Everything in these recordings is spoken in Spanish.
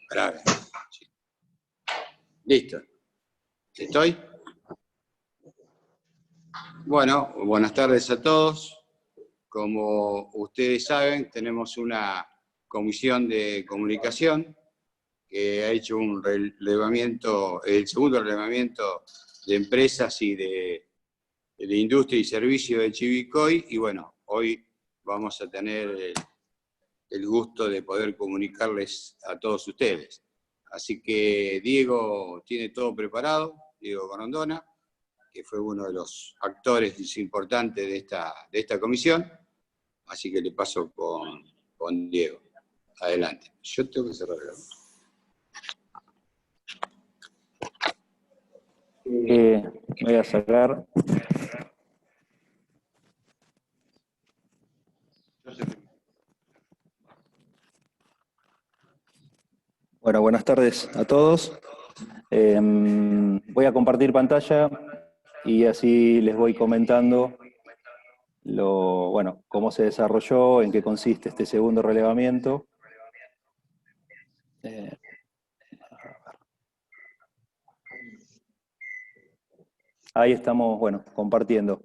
Grave. Sí. Listo. ¿Estoy? Bueno, buenas tardes a todos. Como ustedes saben, tenemos una comisión de comunicación que ha hecho un relevamiento, el segundo relevamiento de empresas y de industria y servicio de Chivilcoy, y bueno, hoy vamos a tener el gusto de poder comunicarles a todos ustedes. Así que Diego tiene todo preparado, Diego Corondona, que fue uno de los actores importantes de esta comisión, así que le paso con Diego. Adelante. Yo tengo que cerrar el Voy a sacar. Bueno, buenas tardes a todos. Voy a compartir pantalla y así les voy comentando cómo se desarrolló, en qué consiste este segundo relevamiento. Ahí estamos, compartiendo.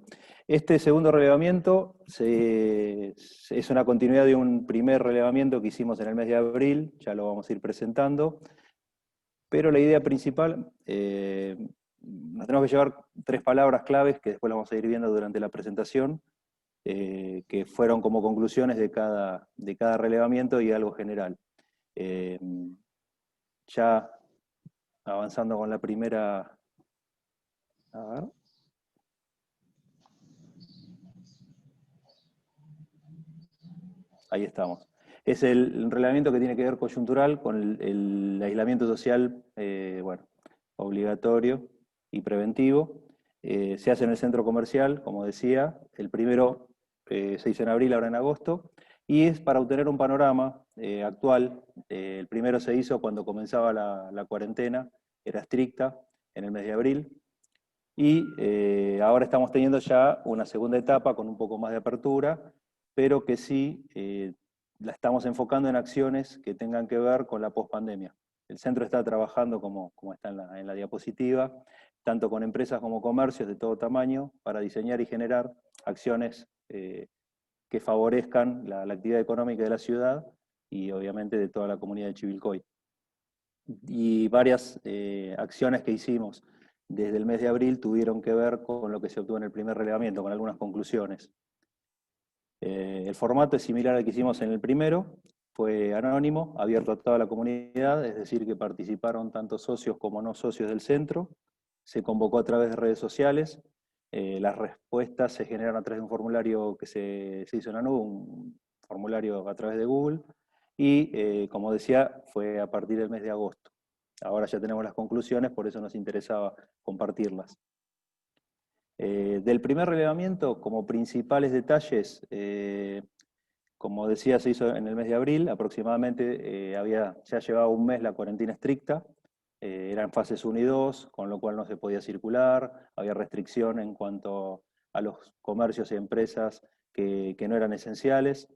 Este segundo relevamiento es una continuidad de un primer relevamiento que hicimos en el mes de abril, ya lo vamos a ir presentando, pero la idea principal, nos tenemos que llevar 3 palabras claves que después las vamos a ir viendo durante la presentación, que fueron como conclusiones de cada relevamiento y algo general. Ya avanzando con la primera. A ver. Ahí estamos. Es el relevamiento que tiene que ver coyuntural con el aislamiento social, obligatorio y preventivo. Se hace en el centro comercial, como decía, el primero se hizo en abril, ahora en agosto, y es para obtener un panorama actual. El primero se hizo cuando comenzaba la cuarentena, era estricta, en el mes de abril, y ahora estamos teniendo ya una segunda etapa con un poco más de apertura, pero que sí la estamos enfocando en acciones que tengan que ver con la pospandemia. El centro está trabajando, como está en la diapositiva, tanto con empresas como comercios de todo tamaño, para diseñar y generar acciones que favorezcan la actividad económica de la ciudad y obviamente de toda la comunidad de Chivilcoy. Y varias acciones que hicimos desde el mes de abril tuvieron que ver con lo que se obtuvo en el primer relevamiento, con algunas conclusiones. El formato es similar al que hicimos en el primero, fue anónimo, abierto a toda la comunidad, es decir, que participaron tanto socios como no socios del centro, se convocó a través de redes sociales, las respuestas se generaron a través de un formulario que se hizo en la nube, un formulario a través de Google, y como decía, fue a partir del mes de agosto. Ahora ya tenemos las conclusiones, por eso nos interesaba compartirlas. Del primer relevamiento, como principales detalles, como decía, se hizo en el mes de abril, aproximadamente ya llevaba un mes la cuarentena estricta, eran fases 1 y 2, con lo cual no se podía circular, había restricción en cuanto a los comercios y empresas que no eran esenciales.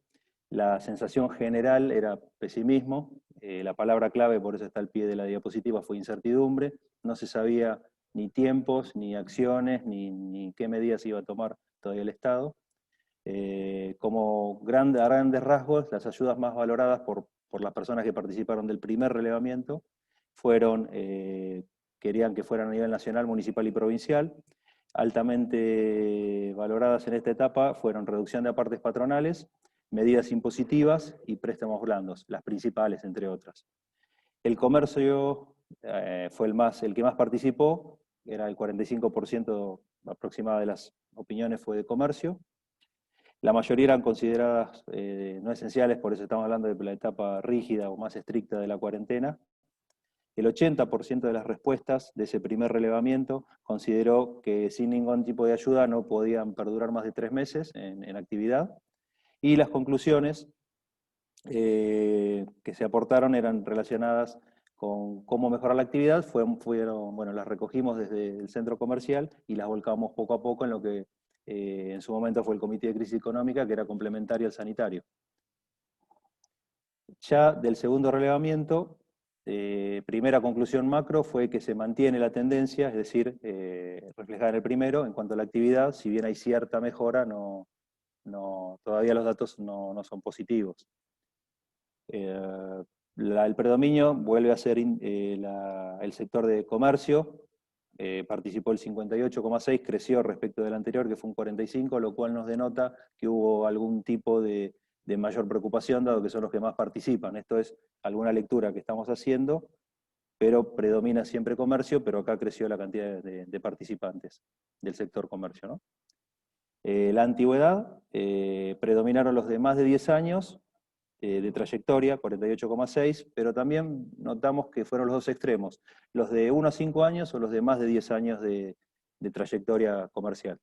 La sensación general era pesimismo, la palabra clave, por eso está al pie de la diapositiva, fue incertidumbre, no se sabía ni tiempos, ni acciones, ni qué medidas iba a tomar todavía el Estado. Como a grandes rasgos, las ayudas más valoradas por las personas que participaron del primer relevamiento fueron, querían que fueran a nivel nacional, municipal y provincial. Altamente valoradas en esta etapa fueron reducción de apartes patronales, medidas impositivas y préstamos blandos, las principales entre otras. El comercio fue el que más participó, era el 45% aproximado de las opiniones fue de comercio. La mayoría eran consideradas no esenciales, por eso estamos hablando de la etapa rígida o más estricta de la cuarentena. El 80% de las respuestas de ese primer relevamiento consideró que sin ningún tipo de ayuda no podían perdurar más de 3 meses en actividad. Y las conclusiones que se aportaron eran relacionadas con cómo mejorar la actividad, las recogimos desde el centro comercial y las volcamos poco a poco en lo que en su momento fue el Comité de Crisis Económica, que era complementario al sanitario. Ya del segundo relevamiento, primera conclusión macro fue que se mantiene la tendencia, es decir, reflejada en el primero, en cuanto a la actividad, si bien hay cierta mejora, todavía los datos no son positivos. El predominio vuelve a ser el sector de comercio, participó el 58,6, creció respecto del anterior, que fue un 45, lo cual nos denota que hubo algún tipo de mayor preocupación, dado que son los que más participan. Esto es alguna lectura que estamos haciendo, pero predomina siempre comercio, pero acá creció la cantidad de participantes del sector comercio, ¿no? La antigüedad, predominaron los de más de 10 años, de trayectoria, 48,6, pero también notamos que fueron los dos extremos, los de 1 a 5 años o los de más de 10 años de trayectoria comercial.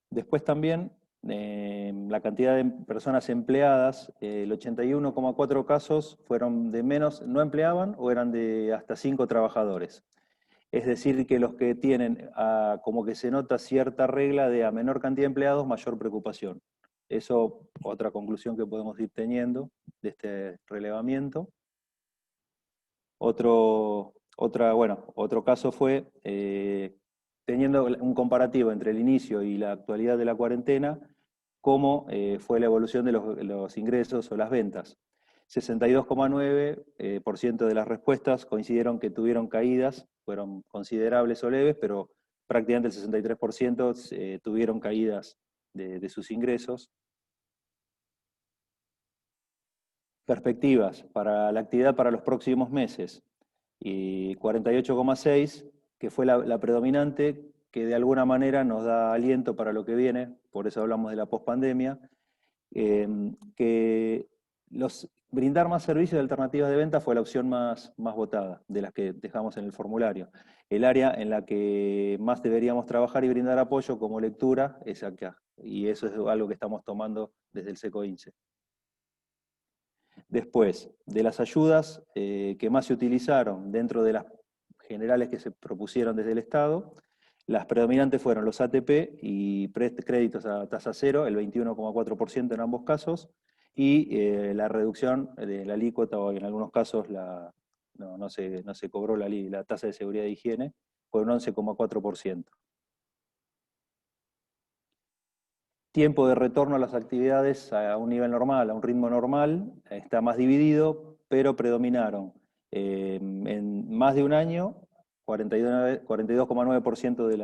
Después también, la cantidad de personas empleadas, el 81,4 casos fueron de menos, no empleaban o eran de hasta 5 trabajadores. Es decir, que los que tienen, como que se nota cierta regla de a menor cantidad de empleados, mayor preocupación. Eso, otra conclusión que podemos ir teniendo de este relevamiento. Otro caso fue, teniendo un comparativo entre el inicio y la actualidad de la cuarentena, cómo fue la evolución de los ingresos o las ventas. 62,9% de las respuestas coincidieron que tuvieron caídas, fueron considerables o leves, pero prácticamente el 63% tuvieron caídas de sus ingresos. Perspectivas para la actividad para los próximos meses, y 48,6, que fue la predominante, que de alguna manera nos da aliento para lo que viene, por eso hablamos de la pospandemia, que brindar más servicios de alternativas de venta fue la opción más votada, de las que dejamos en el formulario. El área en la que más deberíamos trabajar y brindar apoyo como lectura es acá, y eso es algo que estamos tomando desde el SECOINSE. Después, de las ayudas que más se utilizaron dentro de las generales que se propusieron desde el Estado, las predominantes fueron los ATP y créditos a tasa cero, el 21,4% en ambos casos, y la reducción de la alícuota, o en algunos casos no se cobró la tasa de seguridad de higiene, fue un 11,4%. Tiempo de retorno a las actividades a un nivel normal, a un ritmo normal, está más dividido, pero predominaron en más de un año, 42,9% de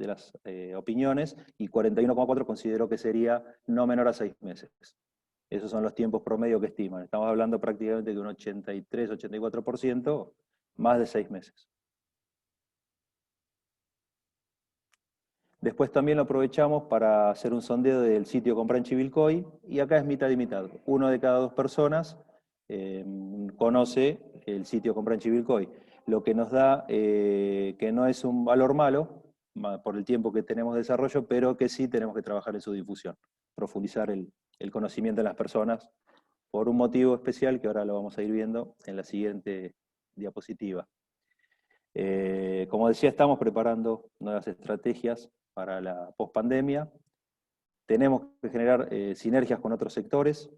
las opiniones, y 41,4% consideró que sería no menor a 6 meses. Esos son los tiempos promedio que estiman. Estamos hablando prácticamente de un 83-84%, más de 6 meses. Después también lo aprovechamos para hacer un sondeo del sitio Compra en Chivilcoy, y acá es mitad y mitad. 1 de cada 2 personas conoce el sitio Compra en Chivilcoy, lo que nos da que no es un valor malo por el tiempo que tenemos de desarrollo, pero que sí tenemos que trabajar en su difusión, profundizar el conocimiento de las personas, por un motivo especial que ahora lo vamos a ir viendo en la siguiente diapositiva. Como decía, estamos preparando nuevas estrategias para la pospandemia. Tenemos que generar sinergias con otros sectores.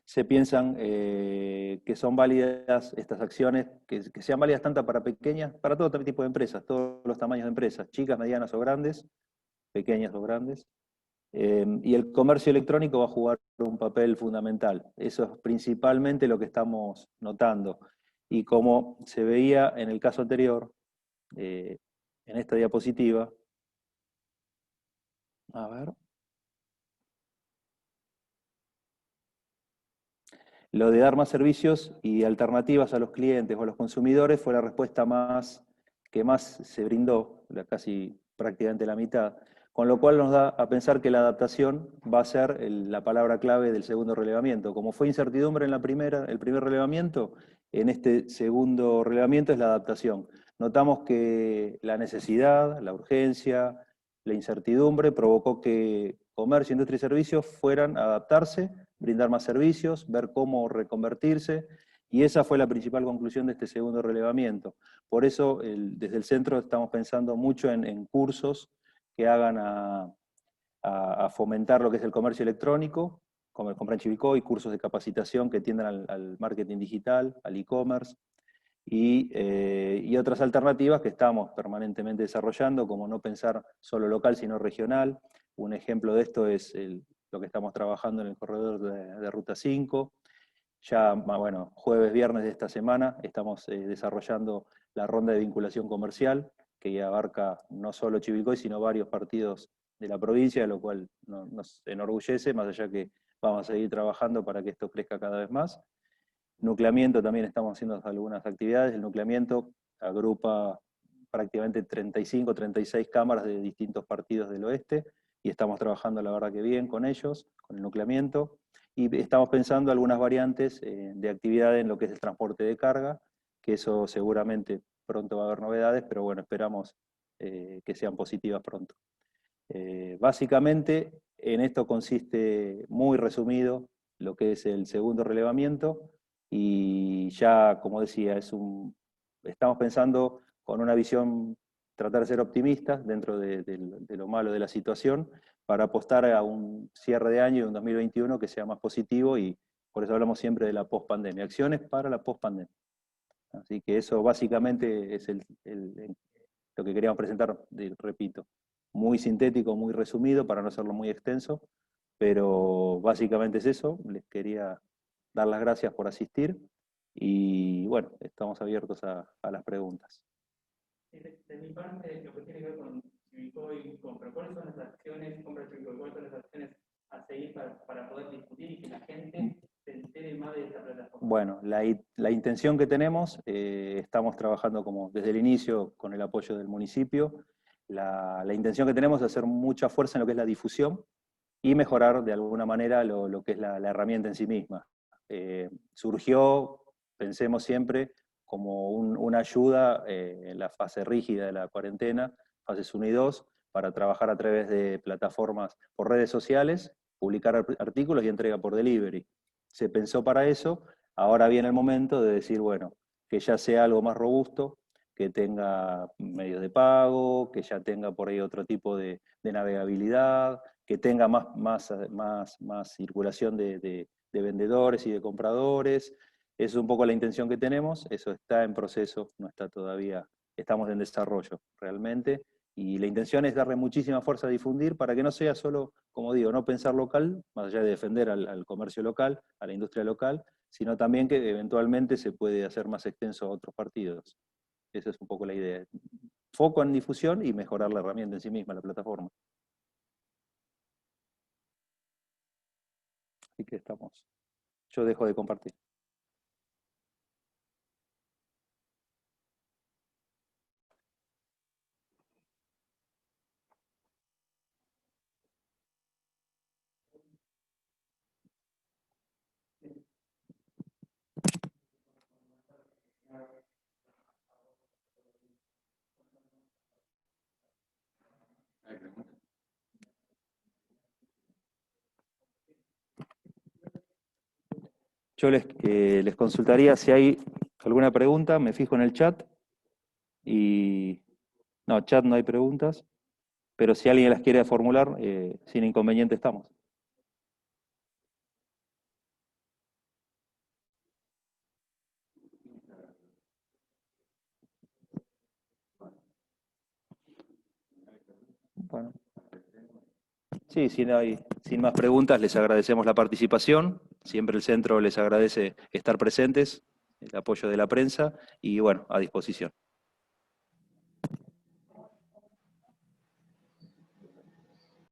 Se piensan que son válidas estas acciones, que sean válidas tanto para pequeñas, para todo tipo de empresas, todos los tamaños de empresas, chicas, medianas o grandes, pequeñas o grandes. Y el comercio electrónico va a jugar un papel fundamental. Eso es principalmente lo que estamos notando. Y como se veía en el caso anterior, en esta diapositiva, a ver. Lo de dar más servicios y alternativas a los clientes o a los consumidores fue la respuesta que más se brindó, casi prácticamente la mitad, con lo cual nos da a pensar que la adaptación va a ser la palabra clave del segundo relevamiento. Como fue incertidumbre en el primer relevamiento, en este segundo relevamiento es la adaptación. Notamos que la necesidad, la urgencia, la incertidumbre provocó que comercio, industria y servicios fueran a adaptarse, brindar más servicios, ver cómo reconvertirse, y esa fue la principal conclusión de este segundo relevamiento. Por eso, desde el centro estamos pensando mucho en cursos que hagan a fomentar lo que es el comercio electrónico, compra en Chivilcoy, cursos de capacitación que tiendan al marketing digital, al e-commerce, y otras alternativas que estamos permanentemente desarrollando, como no pensar solo local, sino regional. Un ejemplo de esto es lo que estamos trabajando en el corredor de Ruta 5. Ya, bueno, jueves, viernes de esta semana estamos desarrollando la ronda de vinculación comercial, que ya abarca no solo Chivilcoy, sino varios partidos de la provincia, lo cual nos enorgullece, más allá que vamos a seguir trabajando para que esto crezca cada vez más. Nucleamiento, también estamos haciendo algunas actividades. El nucleamiento agrupa prácticamente 35, 36 cámaras de distintos partidos del oeste, y estamos trabajando la verdad que bien con ellos, con el nucleamiento, y estamos pensando algunas variantes de actividad en lo que es el transporte de carga, que eso seguramente pronto va a haber novedades, pero bueno, esperamos que sean positivas pronto. Básicamente, en esto consiste, muy resumido, lo que es el segundo relevamiento, y ya, como decía, estamos pensando con una visión, tratar de ser optimistas dentro de lo malo de la situación, para apostar a un cierre de año, de un 2021, que sea más positivo, y por eso hablamos siempre de la pospandemia, acciones para la pospandemia. Así que eso básicamente es lo que queríamos presentar, repito, muy sintético, muy resumido, para no hacerlo muy extenso, pero básicamente es eso. Les quería dar las gracias por asistir, y bueno, estamos abiertos a las preguntas. De mi parte, lo que tiene que ver con Chivilcoy Compra, ¿cuáles son las acciones, Compra Chivilcoy, cuáles son las acciones a seguir para poder discutir y que la gente se entere más de esta plataforma? Bueno, la intención que tenemos, estamos trabajando como desde el inicio con el apoyo del municipio. La intención que tenemos es hacer mucha fuerza en lo que es la difusión y mejorar de alguna manera lo que es la herramienta en sí misma. Surgió, pensemos siempre, como una ayuda en la fase rígida de la cuarentena, fases 1 y 2, para trabajar a través de plataformas por redes sociales, publicar artículos y entrega por delivery. Se pensó para eso. Ahora viene el momento de decir, bueno, que ya sea algo más robusto, que tenga medios de pago, que ya tenga por ahí otro tipo de navegabilidad, que tenga más circulación de vendedores y de compradores. Esa es un poco la intención que tenemos. Eso está en proceso, no está todavía, estamos en desarrollo realmente, y la intención es darle muchísima fuerza a difundir, para que no sea solo, como digo, no pensar local, más allá de defender al comercio local, a la industria local, sino también que eventualmente se puede hacer más extenso a otros partidos. Esa es un poco la idea. Foco en difusión y mejorar la herramienta en sí misma, la plataforma. Así que yo dejo de compartir. Yo les consultaría si hay alguna pregunta, me fijo en el chat, y no, chat no hay preguntas, pero si alguien las quiere formular, sin inconveniente estamos. Bueno. Sí, sin más preguntas, les agradecemos la participación. Siempre el centro les agradece estar presentes, el apoyo de la prensa, y bueno, a disposición.